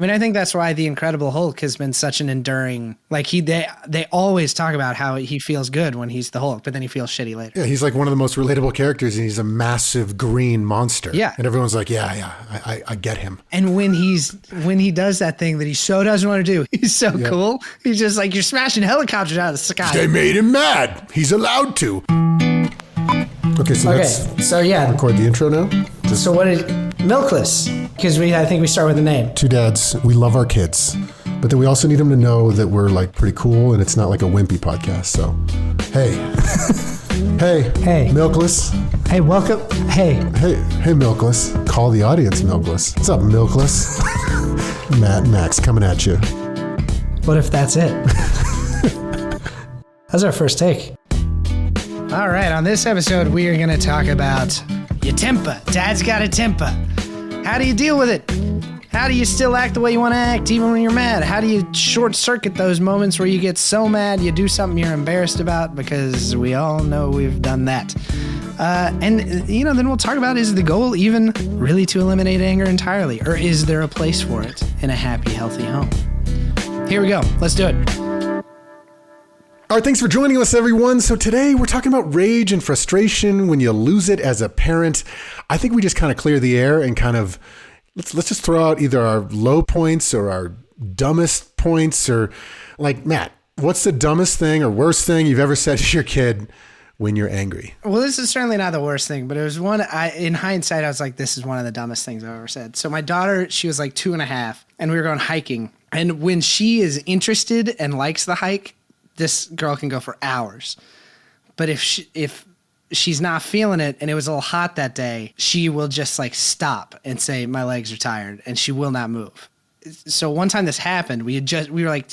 I mean, I think that's why the Incredible Hulk has been such an enduring, like they always talk about how he feels good when he's the Hulk, but then he feels shitty later. Yeah, he's like one of the most relatable characters, and he's a massive green monster. Yeah. And everyone's like, I get him. And when he does that thing that he so doesn't want to do, he's so cool. He's just like, you're smashing helicopters out of the sky. They made him mad. He's allowed to. Okay, so record the intro now. So what did Milkless? Because I think we start with the name. Two dads, we love our kids, but then we also need them to know that we're like pretty cool and it's not like a wimpy podcast. So, hey, Milkless. Hey, welcome. Hey, Milkless. Call the audience, Milkless. What's up, Milkless? Matt and Max coming at you. What if that's it? That's our first take. All right, on this episode, we are going to talk about your temper. Dad's got a temper. How do you deal with it? How do you still act the way you want to act even when you're mad? How do you short circuit those moments where you get so mad you do something you're embarrassed about? Because we all know we've done that. Then we'll talk about, is the goal even really to eliminate anger entirely? Or is there a place for it in a happy, healthy home? Here we go. Let's do it. All right, thanks for joining us, everyone. So today we're talking about rage and frustration when you lose it as a parent. I think we just kind of clear the air and kind of let's just throw out either our low points or our dumbest points, or like, Matt, what's the dumbest thing or worst thing you've ever said to your kid when you're angry? Well, this is certainly not the worst thing, but it was one, in hindsight, I was like, this is one of the dumbest things I've ever said. So my daughter, she was like 2.5, and we were going hiking. And when she is interested and likes the hike, this girl can go for hours. But if she's not feeling it and it was a little hot that day, she will just like stop and say, my legs are tired, and she will not move. So one time this happened, we were like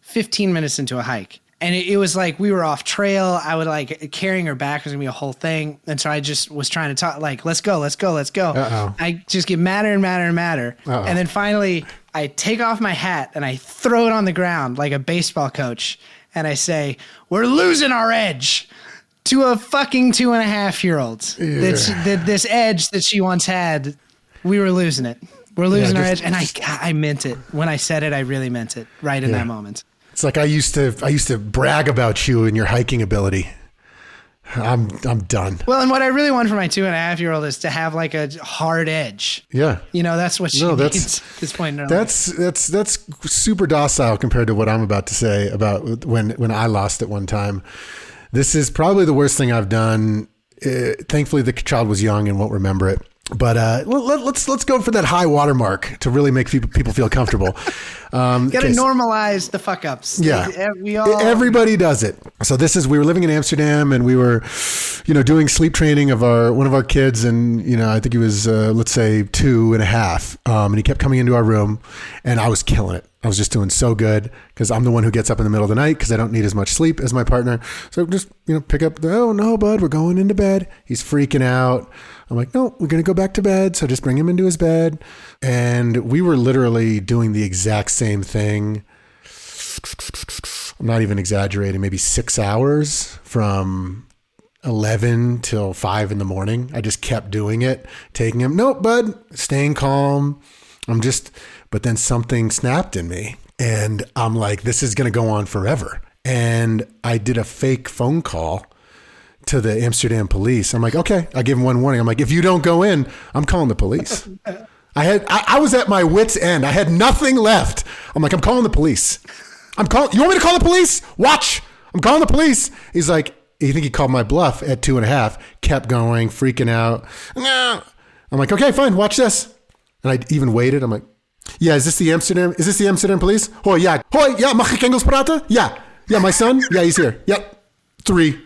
15 minutes into a hike, and it was like we were off trail. I would like carrying her back was gonna be a whole thing. And so I just was trying to talk, like, let's go. Uh-oh. I just get madder and madder and madder. Uh-oh. And then finally I take off my hat and I throw it on the ground like a baseball coach. And I say, we're losing our edge to a fucking 2.5-year-old. Yeah. This edge that she once had, we were losing it. We're losing our edge. And I meant it. When I said it, I really meant it right in that moment. It's like I used to brag about you and your hiking ability. I'm done. Well, and what I really want for my 2.5-year-old is to have like a hard edge. Yeah. You know, that's what she needs at this point in her life. That's super docile compared to what I'm about to say about when I lost it one time. This is probably the worst thing I've done. Thankfully, the child was young and won't remember it. But let's go for that high watermark to really make people feel comfortable. Got to normalize the fuck ups. Yeah, everybody does it. So we were living in Amsterdam, and we were, doing sleep training of one of our kids, and I think he was let's say 2.5, and he kept coming into our room, and I was killing it. I was just doing so good because I'm the one who gets up in the middle of the night because I don't need as much sleep as my partner. So just pick up. Oh no, bud, we're going into bed. He's freaking out. I'm like, no, we're going to go back to bed. So just bring him into his bed. And we were literally doing the exact same thing. I'm not even exaggerating. Maybe 6 hours from 11 till 5 in the morning. I just kept doing it, taking him. Nope, bud, staying calm. But then something snapped in me. And I'm like, this is going to go on forever. And I did a fake phone call to the Amsterdam police. I'm like, okay, I give him one warning. I'm like, if you don't go in, I'm calling the police. I was at my wit's end. I had nothing left. I'm like, I'm calling the police. You want me to call the police? Watch. I'm calling the police. He's like, you think he called my bluff at 2.5, kept going, freaking out. No. I'm like, okay, fine. Watch this. And I even waited. I'm like, yeah, is this the Amsterdam police? Oh, yeah. Mag ik Engels praten? Yeah. Yeah, my son? Yeah, he's here. Yep. 3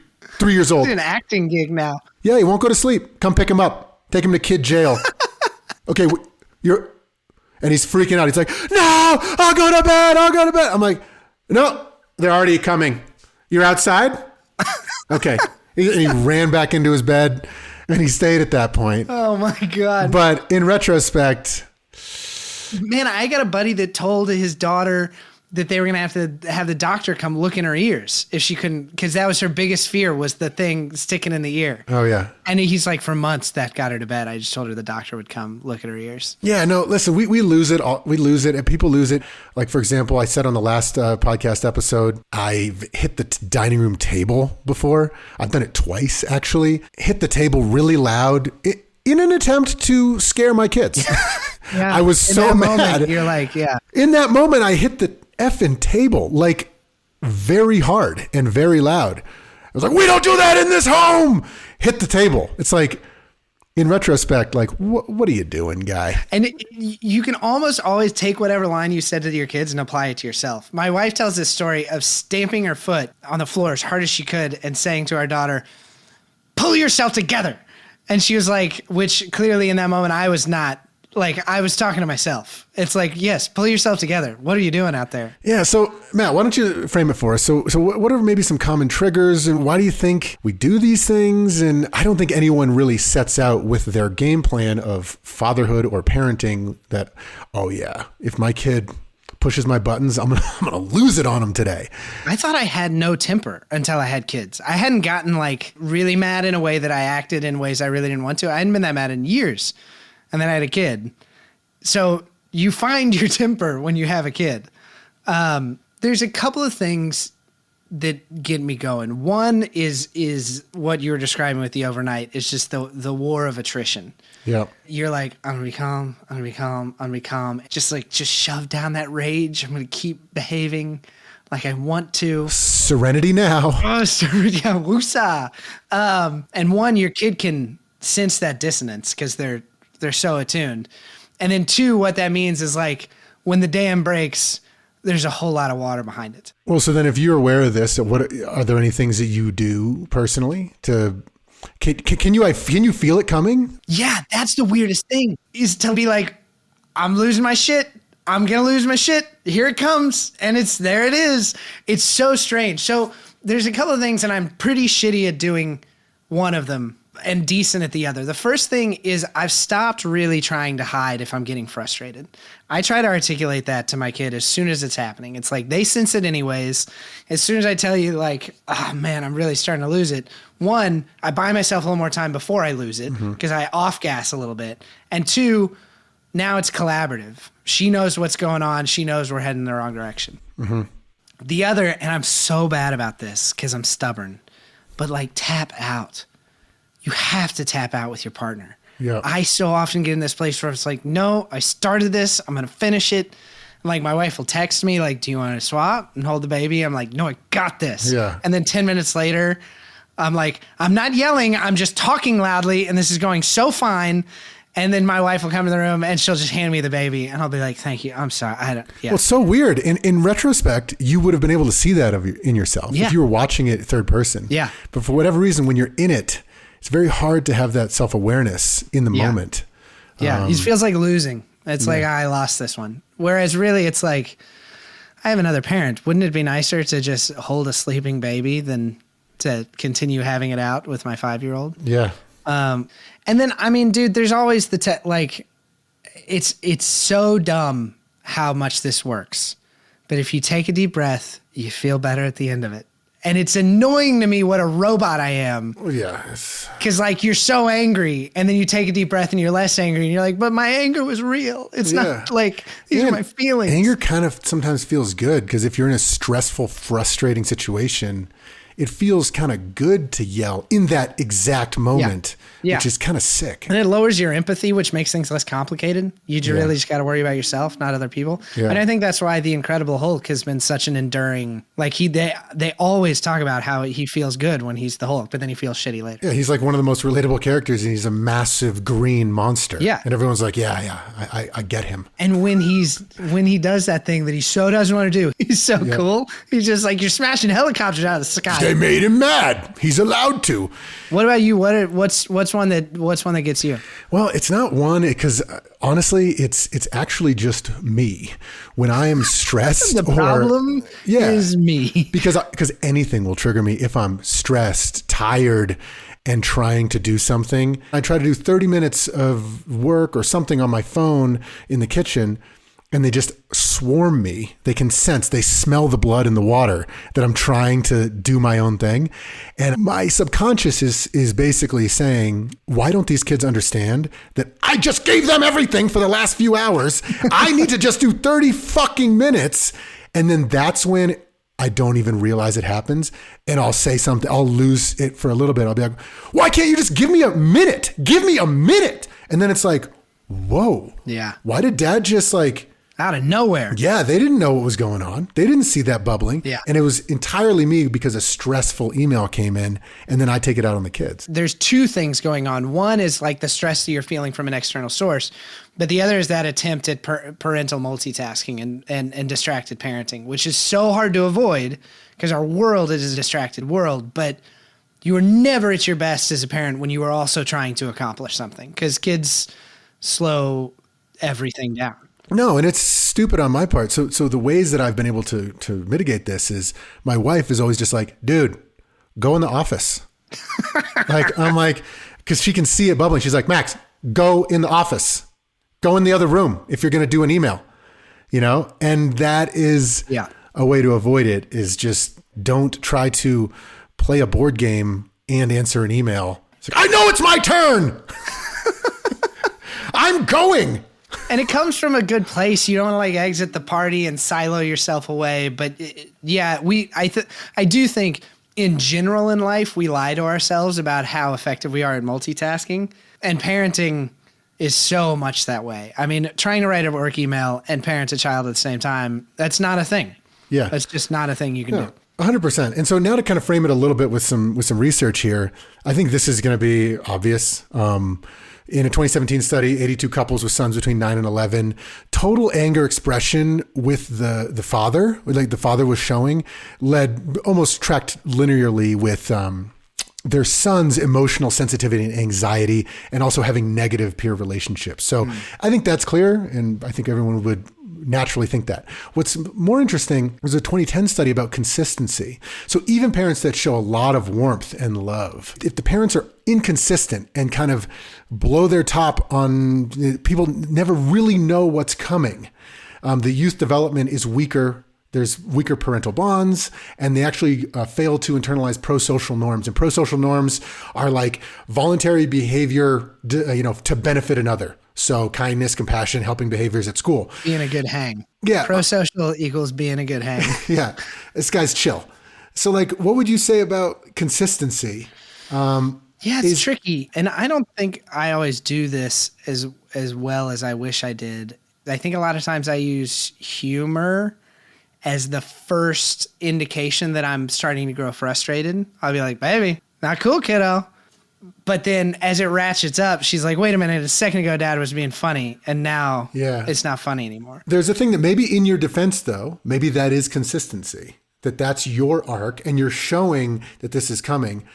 years old. It's an acting gig now. Yeah, he won't go to sleep. Come pick him up. Take him to kid jail. Okay, and he's freaking out. He's like, no, I'll go to bed. I'm like, no, they're already coming. You're outside? Okay. He ran back into his bed, and he stayed at that point. Oh my God. But in retrospect, man, I got a buddy that told his daughter that they were going to have the doctor come look in her ears if she couldn't, because that was her biggest fear, was the thing sticking in the ear. Oh, yeah. And he's like, for months that got her to bed. I just told her the doctor would come look at her ears. Yeah, no, listen, we lose it. We lose it and people lose it. Like, for example, I said on the last podcast episode, I've hit the dining room table before. I've done it twice, actually. Hit the table really loud in an attempt to scare my kids. Yeah. I was so mad. Moment, you're like, yeah. In that moment, I hit the effing table, like, very hard and very loud. I was like, we don't do that in this home. Hit the table. It's like, in retrospect, like, what are you doing, guy? And you can almost always take whatever line you said to your kids and apply it to yourself. My wife tells this story of stamping her foot on the floor as hard as she could and saying to our daughter, pull yourself together. And she was like, which clearly in that moment I was not. Like, I was talking to myself. It's like, yes, pull yourself together. What are you doing out there? Yeah. So, Matt, why don't you frame it for us? So what are maybe some common triggers, and why do you think we do these things? And I don't think anyone really sets out with their game plan of fatherhood or parenting that, oh yeah, if my kid pushes my buttons, I'm gonna lose it on him today. I thought I had no temper until I had kids. I hadn't gotten like really mad in a way that I acted in ways I really didn't want to. I hadn't been that mad in years. And then I had a kid. So you find your temper when you have a kid. There's a couple of things that get me going. One is what you were describing with the overnight. It's just the war of attrition. Yeah. You're like, I'm gonna be calm, I'm gonna be calm, I'm gonna be calm. Just shove down that rage. I'm gonna keep behaving like I want to. Serenity now. Oh, serenity, woosah. And one, your kid can sense that dissonance because they're so attuned. And then two, what that means is like when the dam breaks, there's a whole lot of water behind it. Well, so then if you're aware of this, what are there any things that you do personally to can you feel it coming? Yeah, that's the weirdest thing, is to be like, I'm losing my shit. I'm going to lose my shit. Here it comes. And there it is. It's so strange. So there's a couple of things, and I'm pretty shitty at doing one of them and decent at the other. The first thing is I've stopped really trying to hide if I'm getting frustrated. I try to articulate that to my kid as soon as it's happening. It's like they sense it anyways. As soon as I tell you like, oh man, I'm really starting to lose it. One, I buy myself a little more time before I lose it because I off gas a little bit. And two, now it's collaborative. She knows what's going on. She knows we're heading in the wrong direction. Mm-hmm. The other, and I'm so bad about this because I'm stubborn, but like tap out. You have to tap out with your partner. Yeah. I so often get in this place where it's like, no, I started this. I'm going to finish it. And like my wife will text me like, do you want to swap and hold the baby? I'm like, no, I got this. Yeah. And then 10 minutes later, I'm like, I'm not yelling. I'm just talking loudly. And this is going so fine. And then my wife will come in the room and she'll just hand me the baby. And I'll be like, thank you. I'm sorry. Yeah. Well, it's so weird. In retrospect, you would have been able to see that in yourself if you were watching it third person. Yeah. But for whatever reason, when you're in it, it's very hard to have that self-awareness in the moment. Yeah, it feels like losing. It's like, I lost this one. Whereas really it's like, I have another parent. Wouldn't it be nicer to just hold a sleeping baby than to continue having it out with my 5-year-old? Yeah. And then, I mean, dude, there's always it's so dumb how much this works. But if you take a deep breath, you feel better at the end of it. And it's annoying to me what a robot I am. Well, yeah. Because like you're so angry and then you take a deep breath and you're less angry and you're like, but my anger was real. It's not like these are my feelings. Anger kind of sometimes feels good because if you're in a stressful, frustrating situation, it feels kind of good to yell in that exact moment, which is kind of sick. And it lowers your empathy, which makes things less complicated. You really just got to worry about yourself, not other people. Yeah. And I think that's why the Incredible Hulk has been such an enduring, like they always talk about how he feels good when he's the Hulk, but then he feels shitty later. Yeah, he's like one of the most relatable characters and he's a massive green monster. Yeah. And everyone's like, I get him. And when he does that thing that he so doesn't want to do, he's so cool. He's just like, you're smashing helicopters out of the sky. They made him mad. He's allowed to. What about you? What's one that gets you? Well, it's not one because honestly, it's actually just me. When I am stressed, the problem is me. Because anything will trigger me if I'm stressed, tired, and trying to do something. I try to do 30 minutes of work or something on my phone in the kitchen, and they just swarm me. They can sense, they smell the blood in the water that I'm trying to do my own thing. And my subconscious is basically saying, why don't these kids understand that I just gave them everything for the last few hours? I need to just do 30 fucking minutes. And then that's when I don't even realize it happens. And I'll say something, I'll lose it for a little bit. I'll be like, why can't you just give me a minute? Give me a minute. And then it's like, whoa. Yeah. Why did dad just like... Out of nowhere. Yeah, they didn't know what was going on. They didn't see that bubbling. Yeah. And it was entirely me because a stressful email came in and then I take it out on the kids. There's two things going on. One is like the stress that you're feeling from an external source, but the other is that attempt at parental multitasking and distracted parenting, which is so hard to avoid because our world is a distracted world, but you are never at your best as a parent when you are also trying to accomplish something because kids slow everything down. No, and it's stupid on my part. So the ways that I've been able to mitigate this is my wife is always just like, dude, go in the office. I'm like, because she can see it bubbling. She's like, Max, go in the office. Go in the other room if you're going to do an email, And that is a way to avoid it is just don't try to play a board game and answer an email. It's like, I know it's my turn. I'm going. And it comes from a good place. You don't want to like exit the party and silo yourself away. But I do think in general in life, we lie to ourselves about how effective we are at multitasking, and parenting is so much that way. I mean, trying to write a work email and parent a child at the same time, that's not a thing. Yeah. That's just not a thing you can do. 100%. And so now to kind of frame it a little bit with some research here, I think this is going to be obvious. In a 2017 study, 82 couples with sons between 9 and 11, total anger expression with the father, like the father was showing, almost tracked linearly with their son's emotional sensitivity and anxiety, and also having negative peer relationships. So I think that's clear, and I think everyone would naturally think that. What's more interesting was a 2010 study about consistency. So even parents that show a lot of warmth and love, if the parents are inconsistent and kind of blow their top on, people never really know what's coming. The youth development is weaker. There's weaker parental bonds, and they actually fail to internalize pro-social norms. And pro-social norms are like voluntary behavior, to benefit another. So kindness, compassion, helping behaviors at school. Being a good hang. Yeah. Pro-social equals being a good hang. Yeah. This guy's chill. So like, what would you say about consistency? It's tricky. And I don't think I always do this as well as I wish I did. I think a lot of times I use humor as the first indication that I'm starting to grow frustrated. I'll be like, baby, not cool, kiddo. But then as it ratchets up, she's like, wait a minute, a second ago, dad was being funny. And now it's not funny anymore. There's a thing that maybe in your defense, though, maybe that is consistency, that's your arc and you're showing that this is coming.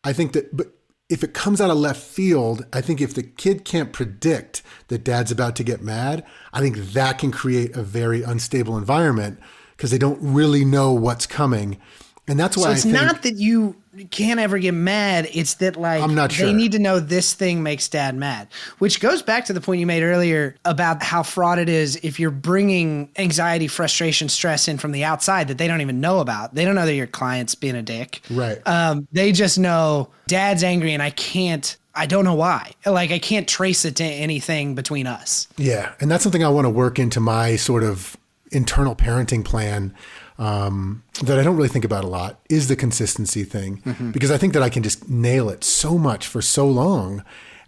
I think that, but if it comes out of left field, I think if the kid can't predict that dad's about to get mad, I think that can create a very unstable environment because they don't really know what's coming. And that's why it's not that you can't ever get mad. It's that I'm not sure. They need to know this thing makes dad mad, which goes back to the point you made earlier about how fraught it is if you're bringing anxiety, frustration, stress in from the outside that they don't even know about. They don't know that your client's being a dick. Right. They just know dad's angry and I don't know why. Like I can't trace it to anything between us. Yeah. And that's something I want to work into my sort of internal parenting plan that I don't really think about a lot is the consistency thing, because I think that I can just nail it so much for so long.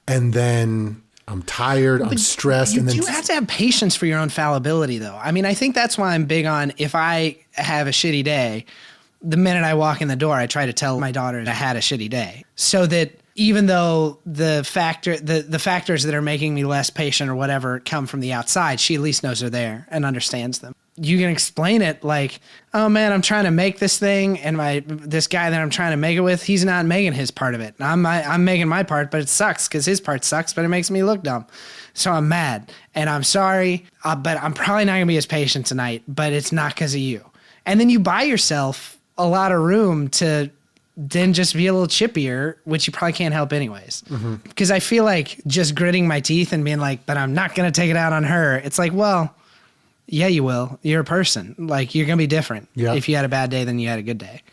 And then I'm tired, I'm stressed. And then you have to have patience for your own fallibility though. I mean, I think that's why I'm big on, if I have a shitty day, the minute I walk in the door, I try to tell my daughter I had a shitty day so that even though the factors that are making me less patient or whatever come from the outside, she at least knows they're there and understands them. You can explain it like, oh man, I'm trying to make this thing, and this guy that I'm trying to make it with, he's not making his part of it. I'm making my part, but it sucks because his part sucks, but it makes me look dumb. So I'm mad, and I'm sorry, but I'm probably not gonna be as patient tonight. But it's not because of you. And then you buy yourself a lot of room to then just be a little chippier, which you probably can't help anyways. Because I feel like just gritting my teeth and being like, but I'm not gonna take it out on her. It's like, well, Yeah, you will. You're a person. Like, you're going to be different Yeah. if you had a bad day than you had a good day.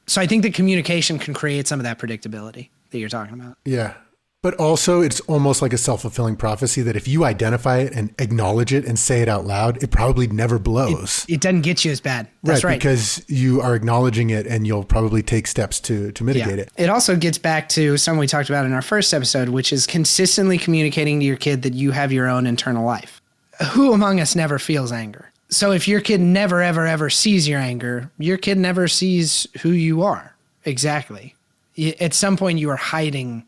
So I think that communication can create some of that predictability that you're talking about. Yeah. But also, it's almost like a self-fulfilling prophecy that if you identify it and acknowledge it and say it out loud, it probably never blows. It doesn't get you as bad. That's right. Because you are acknowledging it and you'll probably take steps to mitigate it. It also gets back to something we talked about in our first episode, which is consistently communicating to your kid that you have your own internal life. Who among us never feels anger? So if your kid never, ever, ever sees your anger, your kid never sees who you are. Exactly. At some point, you are hiding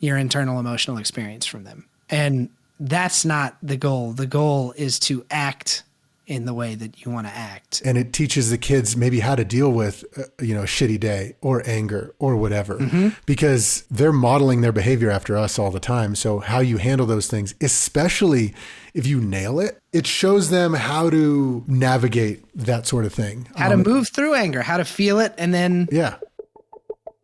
your internal emotional experience from them. And that's not the goal. The goal is to act in the way that you want to act. And it teaches the kids maybe how to deal with, a shitty day or anger or whatever, because they're modeling their behavior after us all the time. So how you handle those things, especially if you nail it, it shows them how to navigate that sort of thing. How to move through anger, how to feel it, and then... Yeah.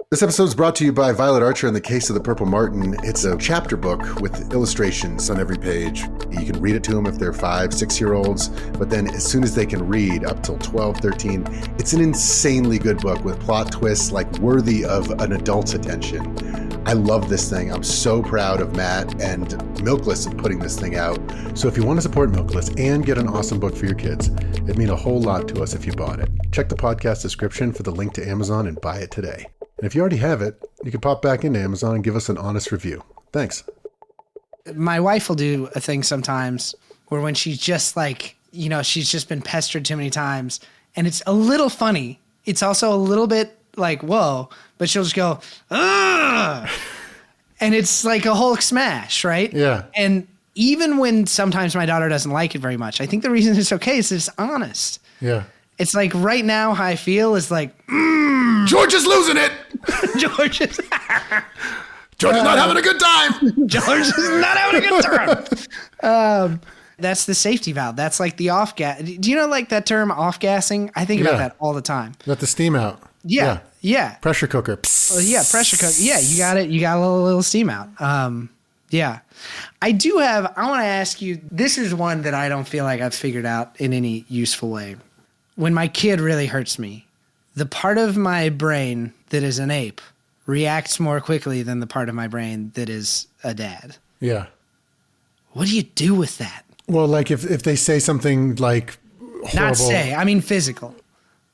This episode is brought to you by Violet Archer in the Case of the Purple Martin. It's a chapter book with illustrations on every page. You can read it to them if they're 5, 6-year-olds, but then as soon as they can read, up till 12, 13, it's an insanely good book with plot twists like worthy of an adult's attention. I love this thing. I'm so proud of Matt and Milkless of putting this thing out. So if you want to support Milkless and get an awesome book for your kids, it'd mean a whole lot to us if you bought it. Check the podcast description for the link to Amazon and buy it today. And if you already have it, you can pop back into Amazon and give us an honest review. Thanks. My wife will do a thing sometimes where when she's just like, she's just been pestered too many times, and it's a little funny. It's also a little bit like, whoa, but she'll just go, ugh! And it's like a Hulk smash, right? Yeah. And even when sometimes my daughter doesn't like it very much, I think the reason it's okay is it's honest. Yeah. It's like right now how I feel is like, George is losing it. George is not having a good time. George is not having a good time. That's the safety valve. That's like the off gas. Do you know like that term off gassing? I think about that all the time. Let the steam out. Yeah. Pressure cooker. Well, yeah, pressure cooker. Yeah, you got it. You got a little steam out. Yeah. I want to ask you, this is one that I don't feel like I've figured out in any useful way. When my kid really hurts me, the part of my brain that is an ape reacts more quickly than the part of my brain that is a dad. Yeah. What do you do with that? Well, like if they say something like horrible. Not say, I mean physical.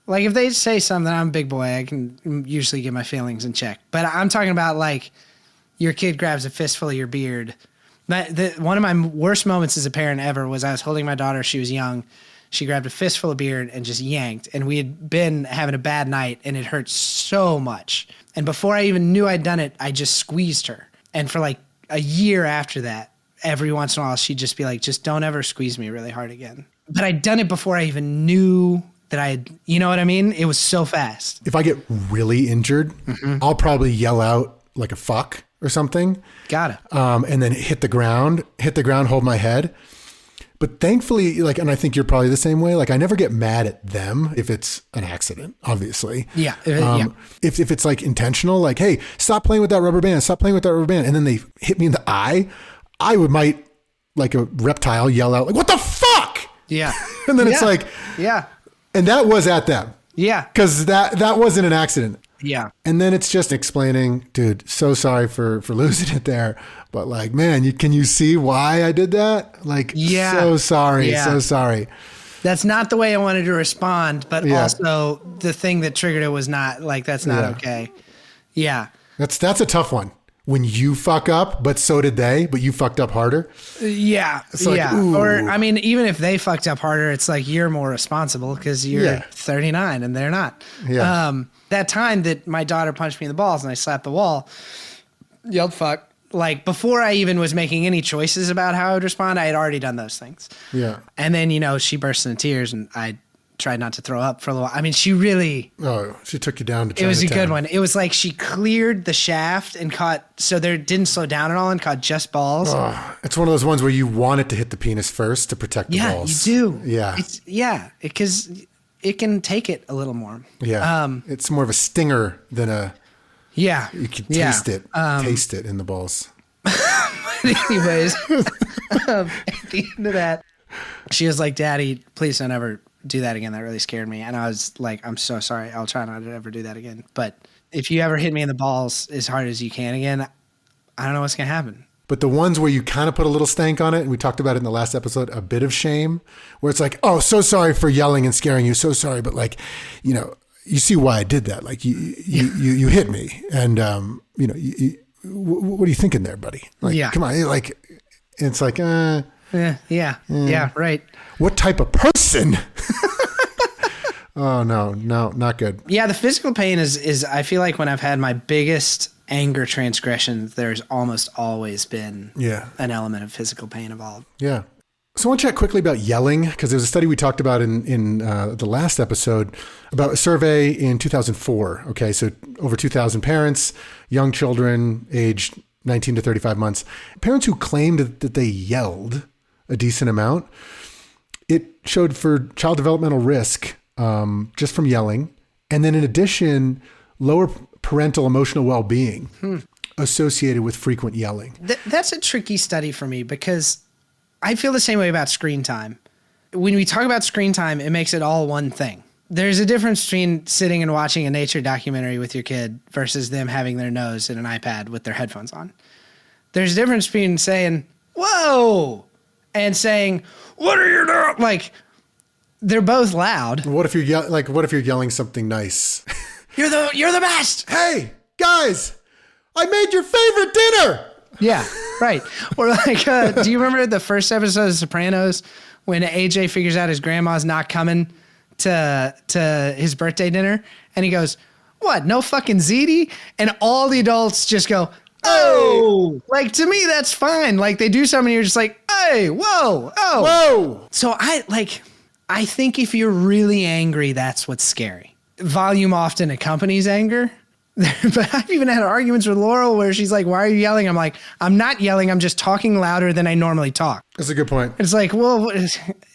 Like if they say something, I'm a big boy, I can usually get my feelings in check. But I'm talking about like your kid grabs a fistful of your beard. One of my worst moments as a parent ever was I was holding my daughter. She was young. She grabbed a fistful of beard and just yanked. And we had been having a bad night and it hurt so much. And before I even knew I'd done it, I just squeezed her. And for like a year after that, every once in a while, she'd just be like, just don't ever squeeze me really hard again. But I'd done it before I even knew that you know what I mean? It was so fast. If I get really injured, I'll probably yell out like a fuck or something. Got it. And then hit the ground, hold my head. But thankfully, and I think you're probably the same way, I never get mad at them if it's an accident, obviously. Yeah. If it's like intentional, like, hey, stop playing with that rubber band, and then they hit me in the eye, might, like a reptile, yell out, like, what the fuck? Yeah. And then it's like, yeah. And that was at them. Yeah. Because that wasn't an accident. Yeah. And then it's just explaining, dude, so sorry for losing it there. But like, man, can you see why I did that? Like, so sorry. Yeah. So sorry. That's not the way I wanted to respond. But also the thing that triggered it was not like, that's not okay. Yeah. That's a tough one. When you fuck up, but so did they, but you fucked up harder. Yeah. It's like, ooh. Or, I mean, even if they fucked up harder, it's like you're more responsible because you're 39 and they're not. Yeah. That time that my daughter punched me in the balls and I slapped the wall, yelled fuck. Like before I even was making any choices about how I would respond, I had already done those things. Yeah. And then, she burst into tears and I tried not to throw up for a little while. I mean, she really... Oh, she took you down to Chinatown. It was a good one. It was like she cleared the shaft and so there didn't slow down at all and caught just balls. Oh, it's one of those ones where you want it to hit the penis first to protect the balls. Yeah, you do. Yeah. Because it can take it a little more. Yeah. It's more of a stinger than a... Yeah. You can taste it. Taste it in the balls. Anyways, at the end of that, She was like, Daddy, please don't ever do that again. That really scared me. And I was like, I'm so sorry. I'll try not to ever do that again. But if you ever hit me in the balls as hard as you can again, I don't know what's going to happen. But the ones where you kind of put a little stank on it, and we talked about it in the last episode, a bit of shame, where it's like, oh, so sorry for yelling and scaring you. So sorry. But like, you know, you see why I did that. Like you hit me. And, you know, what are you thinking there, buddy? Like, come on. Like, it's like, yeah, right. What type of person? Oh, no, not good. Yeah, the physical pain is I feel like when I've had my biggest anger transgressions, there's almost always been an element of physical pain involved. Yeah. So I want to chat quickly about yelling, because there was a study we talked about in the last episode about a survey in 2004. Okay, so over 2,000 parents, young children aged 19 to 35 months, parents who claimed that they yelled a decent amount. It showed for child developmental risk just from yelling. And then in addition, lower parental emotional well-being associated with frequent yelling. That's a tricky study for me because I feel the same way about screen time. When we talk about screen time, it makes it all one thing. There's a difference between sitting and watching a nature documentary with your kid versus them having their nose in an iPad with their headphones on. There's a difference between saying, whoa, and saying, what are you doing? Like, they're both loud. What if you're yelling something nice? You're the best. Hey, guys, I made your favorite dinner. Yeah, right. Or like, do you remember the first episode of Sopranos when AJ figures out his grandma's not coming to his birthday dinner, and he goes, "What? No fucking ziti?" And all the adults just go, "Oh!" Like, to me, that's fine. Like, they do something, and you're just like, "Hey, whoa, oh, whoa." So I think if you're really angry, that's what's scary. Volume often accompanies anger. But I've even had arguments with Laurel where she's like, why are you yelling? I'm like, I'm not yelling. I'm just talking louder than I normally talk. That's a good point. It's like, well,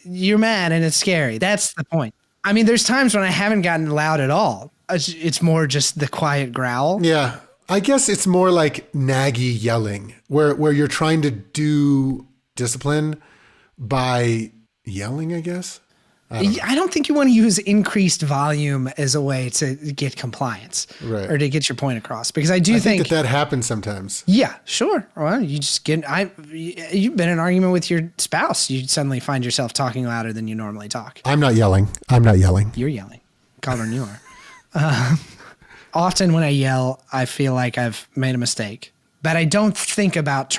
you're mad and it's scary. That's the point. I mean, there's times when I haven't gotten loud at all. It's more just the quiet growl. Yeah. I guess it's more like naggy yelling where you're trying to do discipline by yelling, I guess. I don't think you want to use increased volume as a way to get compliance or to get your point across, because I think that happens sometimes. Yeah, sure. Well, you just you've been in an argument with your spouse. You suddenly find yourself talking louder than you normally talk. I'm not yelling. You're yelling. Calvin, you are. Often when I yell, I feel like I've made a mistake, but I don't think about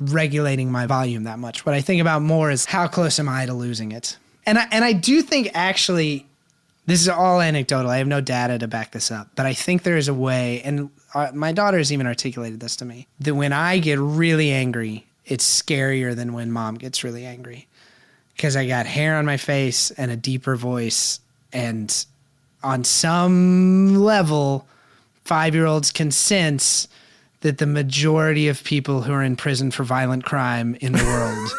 regulating my volume that much. What I think about more is how close am I to losing it? And I do think, actually, this is all anecdotal. I have no data to back this up, but I think there is a way, and my daughter has even articulated this to me, that when I get really angry, it's scarier than when mom gets really angry, because I got hair on my face and a deeper voice, and on some level, 5-year-olds can sense that the majority of people who are in prison for violent crime in the world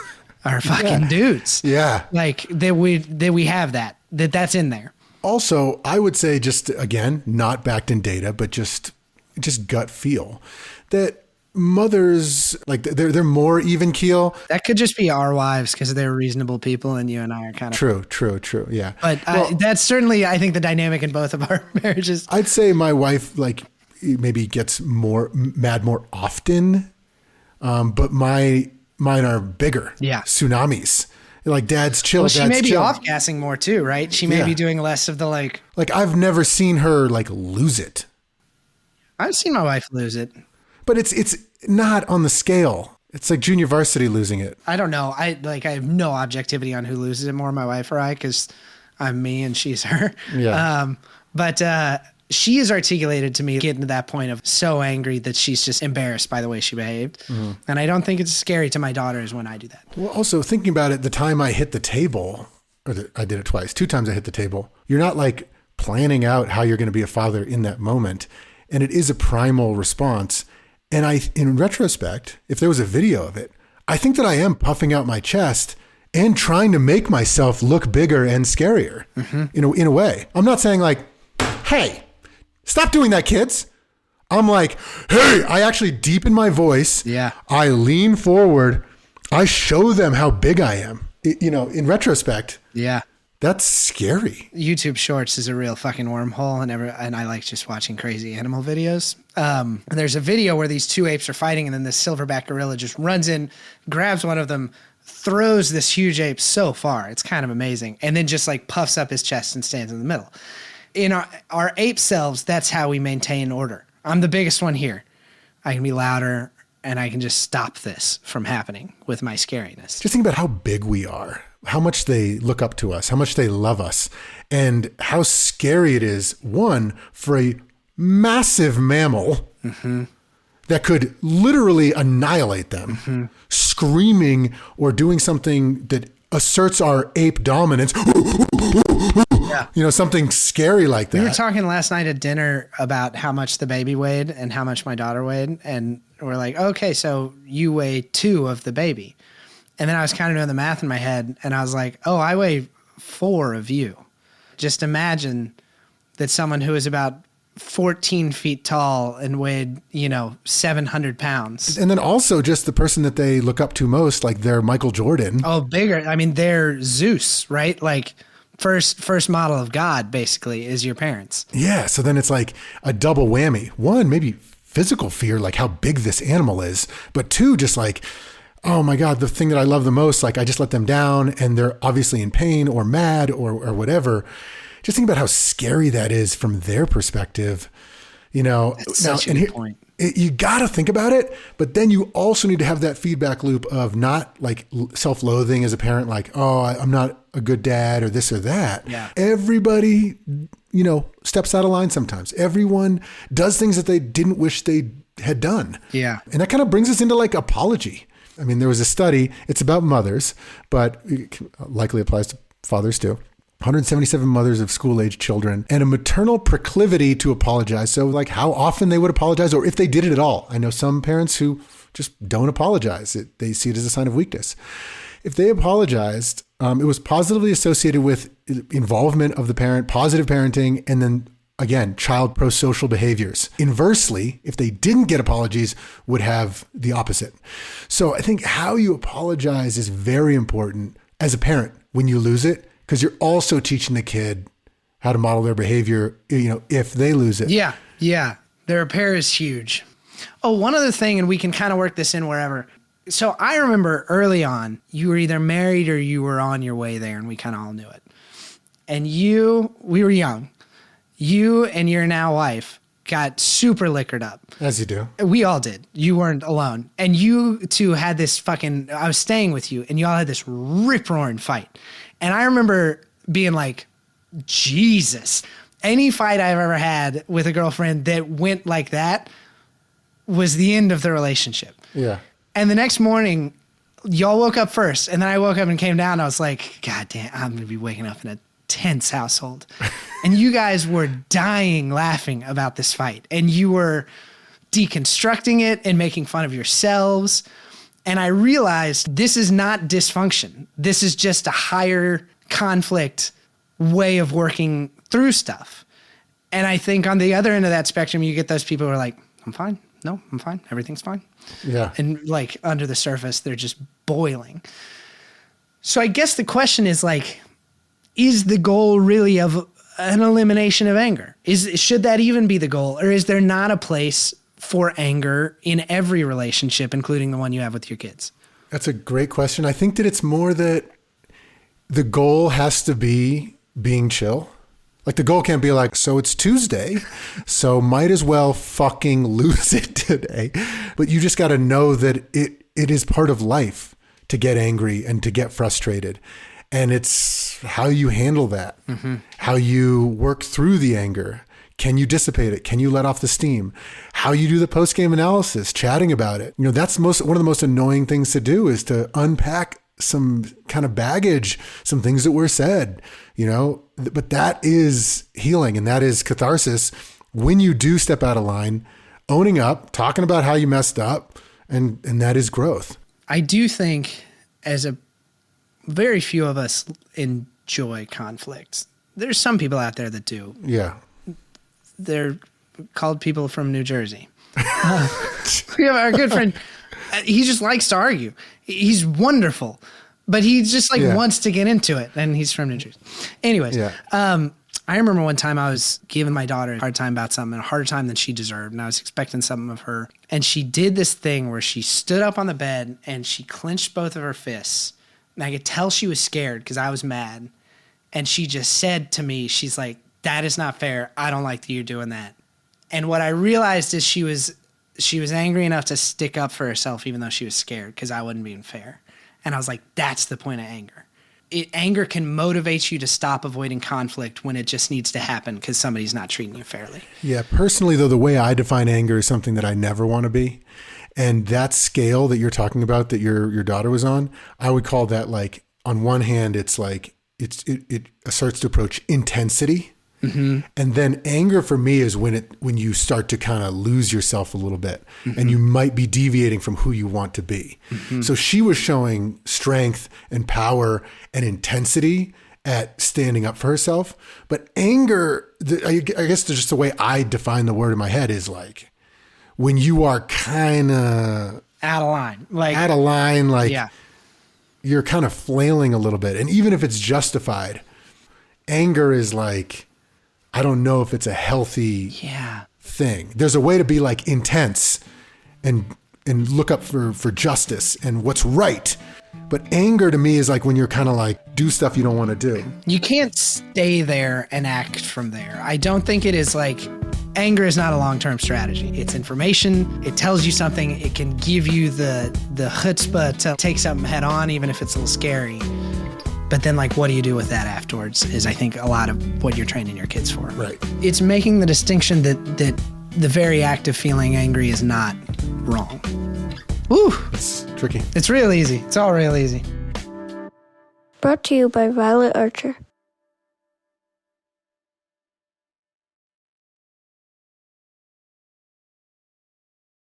are fucking dudes. Yeah. Like that we have that's in there. Also, I would say, just again, not backed in data, but just gut feel, that mothers, like, they're more even keel. That could just be our wives because they're reasonable people, and you and I are kind of true. Yeah. But that's certainly, I think, the dynamic in both of our marriages. I'd say my wife maybe gets mad more often, but mine are bigger. Yeah. Tsunamis. Like, dad's chill. Well, she may be off-gassing more too, right? She may be doing less of the like, I've never seen her lose it. I've seen my wife lose it. But it's not on the scale. It's like junior varsity losing it. I don't know. I have no objectivity on who loses it more, my wife or I, because I'm me and she's her. Yeah. But she has articulated to me getting to that point of so angry that she's just embarrassed by the way she behaved. Mm-hmm. And I don't think it's as scary to my daughters when I do that. Well, also thinking about it, the time I hit the table, I did it twice, 2 times I hit the table. You're not planning out how you're going to be a father in that moment. And it is a primal response. And in retrospect, if there was a video of it, I think that I am puffing out my chest and trying to make myself look bigger and scarier in a way. I'm not saying hey, stop doing that, kids. I'm like, hey, I actually deepen my voice. Yeah. I lean forward. I show them how big I am. in retrospect, Yeah. that's scary. YouTube Shorts is a real fucking wormhole, and I like just watching crazy animal videos. There's a video where these two apes are fighting, and then this silverback gorilla just runs in, grabs one of them, throws this huge ape so far. It's kind of amazing. And then just like puffs up his chest and stands in the middle. In our ape selves, that's how we maintain order. I'm the biggest one here. I can be louder, and I can just stop this from happening with my scariness. Just think about how big we are, how much they look up to us, how much they love us, and how scary it is, one, for a massive mammal that could literally annihilate them, screaming or doing something that asserts our ape dominance. Something scary like that. We were talking last night at dinner about how much the baby weighed and how much my daughter weighed. And we're like, okay, so you weigh 2 of the baby. And then I was kind of doing the math in my head, and I was like, oh, I weigh 4 of you. Just imagine that someone who is about 14 feet tall and weighed, 700 pounds. And then also just the person that they look up to most, like they're Michael Jordan. Oh, bigger. I mean, they're Zeus, right? Like first model of God, basically, is your parents. Yeah. So then it's like a double whammy. One, maybe physical fear, like how big this animal is. But 2, just like, oh my God, the thing that I love the most, like I just let them down and they're obviously in pain or mad or whatever. Just think about how scary that is from their perspective. That's such a good point. You got to think about it, but then you also need to have that feedback loop of not like self-loathing as a parent, like, oh, I'm not a good dad or this or that. Yeah. Everybody, steps out of line sometimes. Everyone does things that they didn't wish they had done. Yeah. And that kind of brings us into like apology. I mean, there was a study, it's about mothers, but it likely applies to fathers too. 177 mothers of school-age children and a maternal proclivity to apologize. So like how often they would apologize or if they did it at all. I know some parents who just don't apologize. They see it as a sign of weakness. If they apologized, it was positively associated with involvement of the parent, positive parenting, and then again, child pro-social behaviors. Inversely, if they didn't get apologies, would have the opposite. So I think how you apologize is very important as a parent when you lose it, because you're also teaching the kid how to model their behavior, if they lose it. Yeah. Yeah. Their repair is huge. Oh, one other thing, and we can kind of work this in wherever. So I remember early on, you were either married or you were on your way there, and we kind of all knew it. And we were young. You and your now wife got super liquored up. As you do. We all did. You weren't alone. And you two had this I was staying with you, and you all had this rip-roaring fight. And I remember being like, Jesus, any fight I've ever had with a girlfriend that went like that was the end of the relationship. Yeah. And the next morning, y'all woke up first. And then I woke up and came down. And I was like, God damn, I'm going to be waking up in a tense household. And you guys were dying laughing about this fight. And you were deconstructing it and making fun of yourselves. And I realized this is not dysfunction. This is just a higher conflict way of working through stuff. And I think on the other end of that spectrum, you get those people who are like, I'm fine. No, I'm fine. Everything's fine. Yeah. And like under the surface, they're just boiling. So I guess the question is like, is the goal really of an elimination of anger? Should that even be the goal? Or is there not a place for anger in every relationship, including the one you have with your kids? That's a great question. I think that it's more that the goal has to be being chill. Like the goal can't be like, so it's Tuesday, so might as well fucking lose it today. But you just got to know that it is part of life to get angry and to get frustrated. And it's how you handle that, how you work through the anger. Can you dissipate it? Can you let off the steam? How you do the post-game analysis, chatting about it. That's one of the most annoying things to do is to unpack some kind of baggage, some things that were said, but that is healing and that is catharsis when you do step out of line, owning up, talking about how you messed up, and that is growth. I do think very few of us enjoy conflicts. There's some people out there that do. Yeah. They're called people from New Jersey. We have our good friend. He just likes to argue. He's wonderful. but he just like wants to get into it, and he's from New Jersey. Anyways, I remember one time I was giving my daughter a hard time about something, a harder time than she deserved, and I was expecting something of her. And she did this thing where she stood up on the bed and she clenched both of her fists. And I could tell she was scared because I was mad. And she just said to me, she's like, "That is not fair. I don't like that you're doing that." And what I realized is she was angry enough to stick up for herself even though she was scared because I wasn't being fair. And I was like, that's the point of anger. Anger can motivate you to stop avoiding conflict when it just needs to happen because somebody's not treating you fairly. Yeah, personally, though, the way I define anger is something that I never want to be. And that scale that you're talking about that your daughter was on, I would call that like, on one hand, it's like, it starts to approach intensity. Mm-hmm. And then anger for me is when you start to kind of lose yourself a little bit and you might be deviating from who you want to be. Mm-hmm. So she was showing strength and power and intensity at standing up for herself. But anger, I guess just the way I define the word in my head is like when you are kind of out of line, you're kind of flailing a little bit. And even if it's justified, anger is like, I don't know if it's a healthy thing. There's a way to be like intense and look up for justice and what's right. But anger to me is like when you're kind of like do stuff you don't want to do. You can't stay there and act from there. I don't think it is like, anger is not a long-term strategy. It's information. It tells you something. It can give you the chutzpah to take something head on, even if it's a little scary. But then, like, what do you do with that afterwards is, I think, a lot of what you're training your kids for. Right. It's making the distinction that the very act of feeling angry is not wrong. Woo! It's tricky. It's real easy. It's all real easy. Brought to you by Violet Archer.